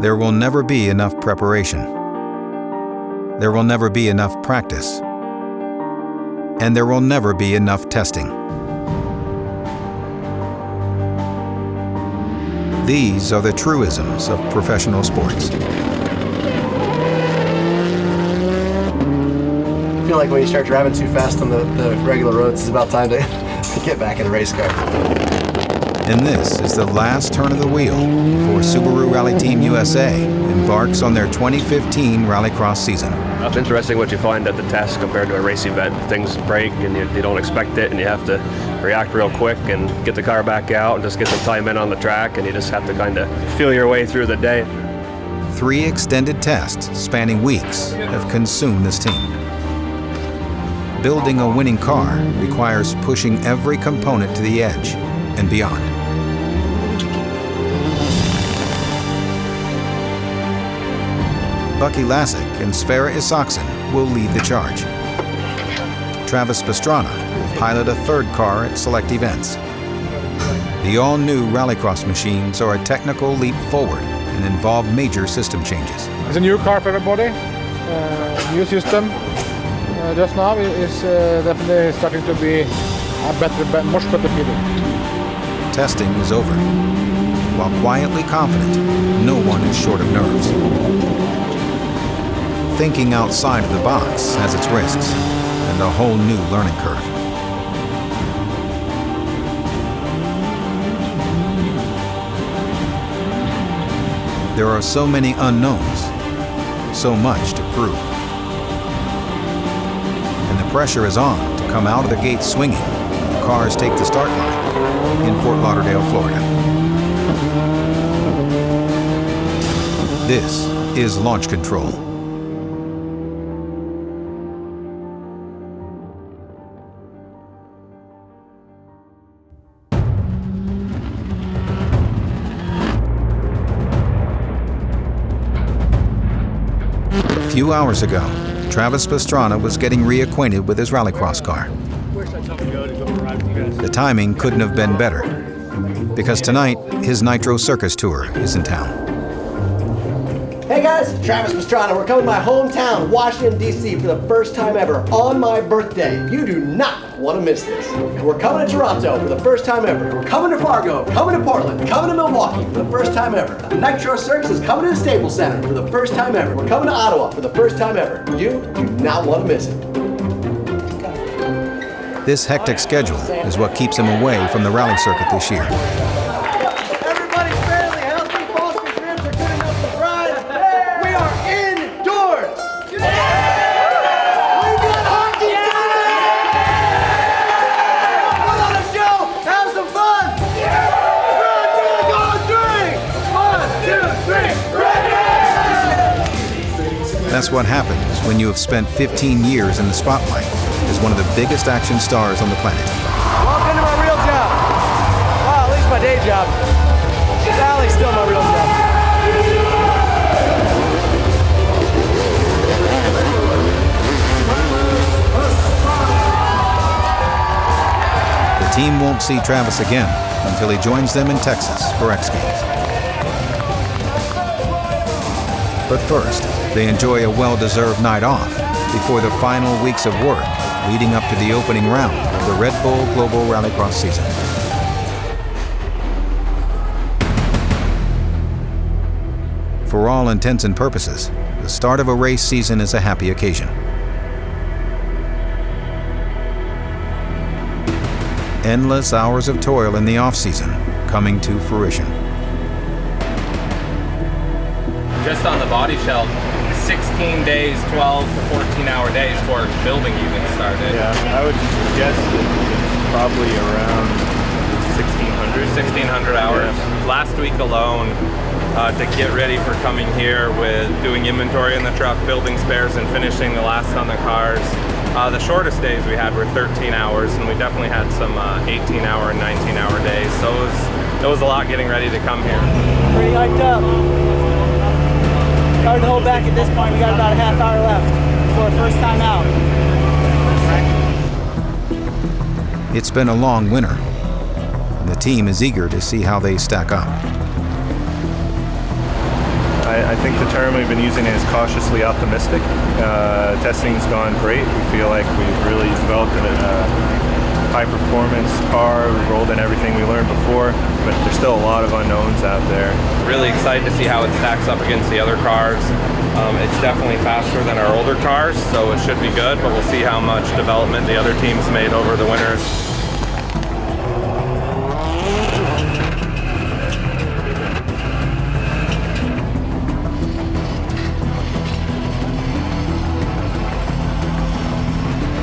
There will never be enough preparation. There will never be enough practice. And there will never be enough testing. These are the truisms of professional sports. I feel like when you start driving too fast on the regular roads, it's about time to get back in a race car. And this is the last turn of the wheel for Subaru Rally Team USA embarks on their 2015 Rallycross season. It's interesting what you find at the test compared to a race event. Things break and you don't expect it, and you have to react real quick and get the car back out and just get the time in on the track, and you just have to kind of feel your way through the day. 3 extended tests spanning weeks have consumed this team. Building a winning car requires pushing every component to the edge and beyond. Bucky Lasek and Sverre will lead the charge. Travis Pastrana will pilot a third car at select events. The all-new Rallycross machines are a technical leap forward and involve major system changes. It's a new car for everybody, new system. Just now is definitely starting to be a much better feeling. Testing is over. While quietly confident, no one is short of nerves. Thinking outside of the box has its risks and a whole new learning curve. There are so many unknowns, so much to prove. And the pressure is on to come out of the gate swinging when the cars take the start line in Fort Lauderdale, Florida. This is launch control. A few hours ago, Travis Pastrana was getting reacquainted with his Rallycross car. The timing couldn't have been better, because tonight his Nitro Circus Tour is in town. Hey guys, Travis Pastrana. We're coming to my hometown, Washington, D.C. for the first time ever on my birthday. You do not want to miss this. And we're coming to Toronto for the first time ever. We're coming to Fargo, coming to Portland, coming to Milwaukee for the first time ever. The Nitro Circus is coming to the Staples Center for the first time ever. We're coming to Ottawa for the first time ever. You do not want to miss it. This hectic schedule is what keeps him away from the rally circuit this year. Everybody's fairly healthy. Foster's ribs are good enough to drive. We are indoors. We got hockey tonight. Put on a show. Have some fun. Run, go, drink. 1, 2, 3, ready. That's what happens when you have spent 15 years in the spotlight as one of the biggest action stars on the planet. Welcome to my real job. Well, at least my day job. Rally's still my real job. The team won't see Travis again until he joins them in Texas for X Games. But first, they enjoy a well-deserved night off before the final weeks of work leading up to the opening round of the Red Bull Global Rallycross season. For all intents and purposes, the start of a race season is a happy occasion. Endless hours of toil in the off-season coming to fruition. Just on the body shell, 16 days, 12 to 14-hour days before building even started. Yeah, I would guess it's probably around 1,600 hours. Yeah. Last week alone, to get ready for coming here with doing inventory in the truck, building spares, and finishing the last on the cars. The shortest days we had were 13 hours, and we definitely had some 18-hour and 19-hour days. So it was a lot getting ready to come here. Pretty hyped up. Hard to hold back at this point. We got about a half hour left for our first time out. It's been a long winter, and the team is eager to see how they stack up. I think the term we've been using is cautiously optimistic. Testing's gone great. We feel like we've really developed a high-performance car. We've rolled in everything we learned before, but there's still a lot of unknowns out there. Really excited to see how it stacks up against the other cars. It's definitely faster than our older cars, so it should be good, but we'll see how much development the other teams made over the winter.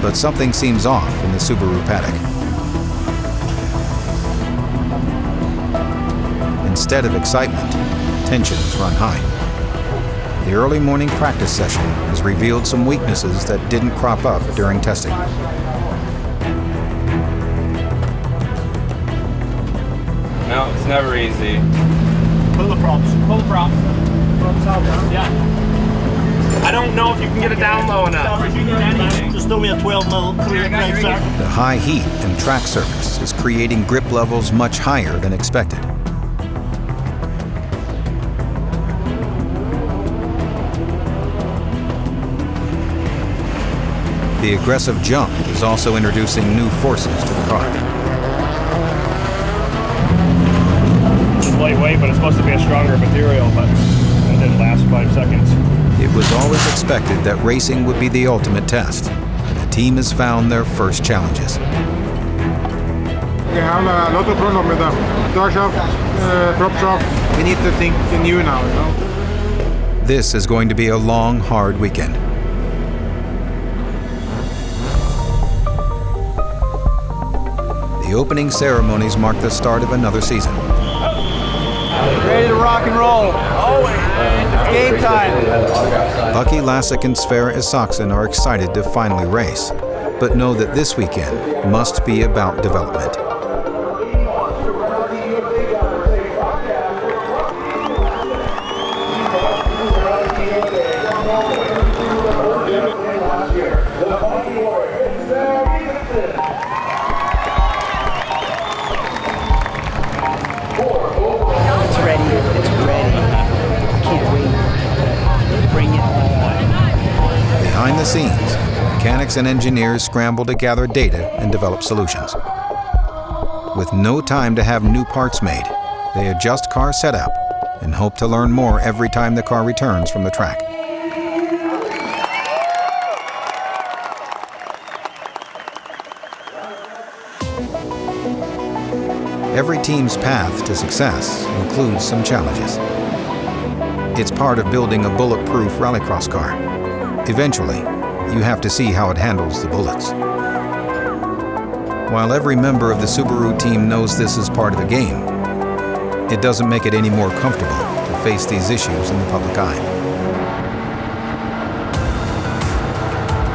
But something seems off in the Subaru paddock. Instead of excitement, tensions run high. The early morning practice session has revealed some weaknesses that didn't crop up during testing. No, it's never easy. Pull the props. Pull the props. Props out, yeah. I don't know if you can get it down low enough. Just throw me a 12 mil. The high heat and track surface is creating grip levels much higher than expected. The aggressive jump is also introducing new forces to the car. It's lightweight, but it's supposed to be a stronger material, but it didn't last 5 seconds. It was always expected that racing would be the ultimate test, and the team has found their first challenges. We have a lot of problems with the door shaft, prop shaft. We need to think new now, you know. This is going to be a long, hard weekend. The opening ceremonies mark the start of another season. Ready to rock and roll. It's game time. Bucky Lasek and Sverre are excited to finally race, but know that this weekend must be about development. Behind the scenes, mechanics and engineers scramble to gather data and develop solutions. With no time to have new parts made, they adjust car setup and hope to learn more every time the car returns from the track. Every team's path to success includes some challenges. It's part of building a bulletproof rallycross car. Eventually, you have to see how it handles the bullets. While every member of the Subaru team knows this is part of the game, it doesn't make it any more comfortable to face these issues in the public eye.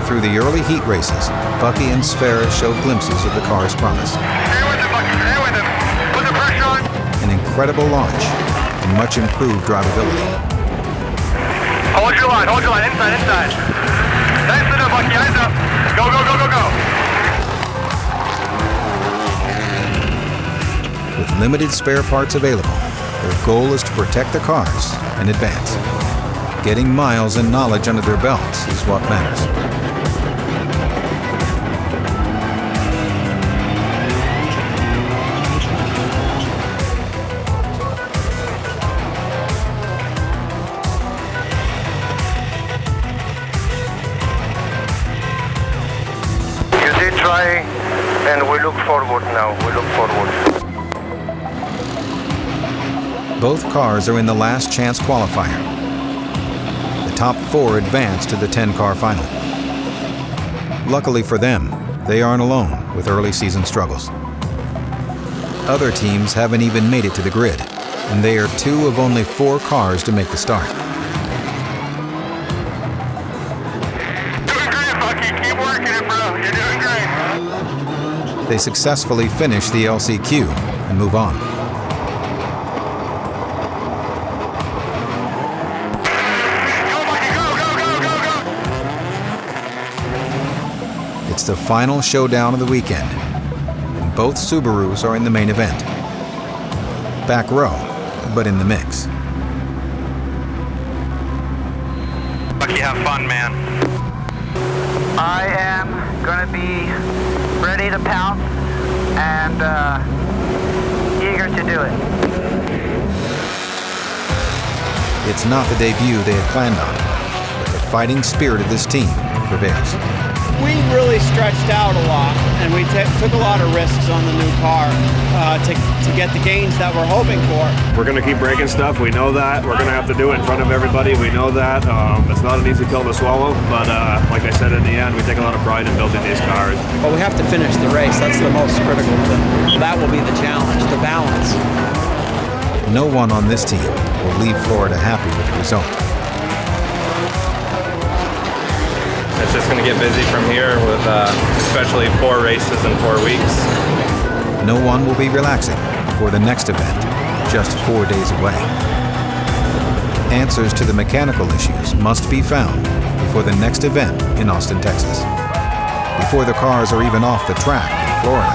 Through the early heat races, Bucky and Sverre show glimpses of the car's promise. Stay with him, Bucky. Stay with him. Put the pressure on. An incredible launch and much improved drivability. Hold your line, inside, inside. Nice enough, Bucky, eyes up. Go, go, go, go, go. With limited spare parts available, their goal is to protect the cars and advance. Getting miles and knowledge under their belts is what matters. Try, and we look forward now. We look forward. Both cars are in the last chance qualifier. The top 4 advance to the 10-car final. Luckily for them, they aren't alone with early season struggles. Other teams haven't even made it to the grid, and they are 2 of only 4 cars to make the start. Doing great, Bucky. Keep working it, bro. You're doing great. They successfully finish the LCQ and move on. Go, Bucky. Go, go, go, go, go. It's the final showdown of the weekend, and both Subarus are in the main event. Back row, but in the mix. Bucky, have fun, man. I am going to be ready to pounce and eager to do it. It's not the debut they had planned on, but the fighting spirit of this team prevails. We really stretched out a lot, and we took a lot of risks on the new car to get the gains that we're hoping for. We're going to keep breaking stuff. We know that. We're going to have to do it in front of everybody. We know that. It's not an easy pill to swallow, but like I said, in the end, we take a lot of pride in building these cars. But we have to finish the race. That's the most critical thing. That will be the challenge, the balance. No one on this team will leave Florida happy with the result. It's just going to get busy from here with especially 4 races in 4 weeks. No one will be relaxing for the next event, just 4 days away. Answers to the mechanical issues must be found before the next event in Austin, Texas. Before the cars are even off the track in Florida,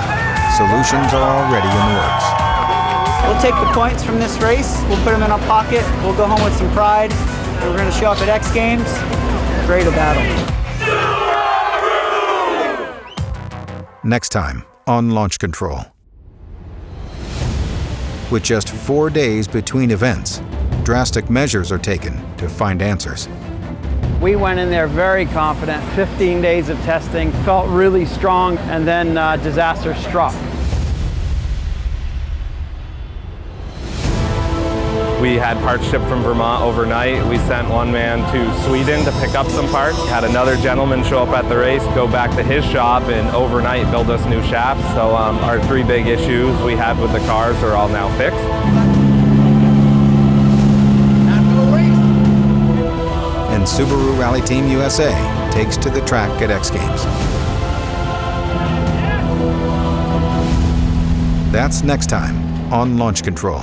solutions are already in the works. We'll take the points from this race, we'll put them in our pocket, we'll go home with some pride. We're going to show up at X Games, ready to battle. Next time on Launch Control. With just 4 days between events, drastic measures are taken to find answers. We went in there very confident, 15 days of testing, felt really strong, and then disaster struck. We had parts shipped from Vermont overnight. We sent one man to Sweden to pick up some parts. Had another gentleman show up at the race, go back to his shop, and overnight build us new shafts. So our 3 big issues we had with the cars are all now fixed. And Subaru Rally Team USA takes to the track at X Games. That's next time on Launch Control.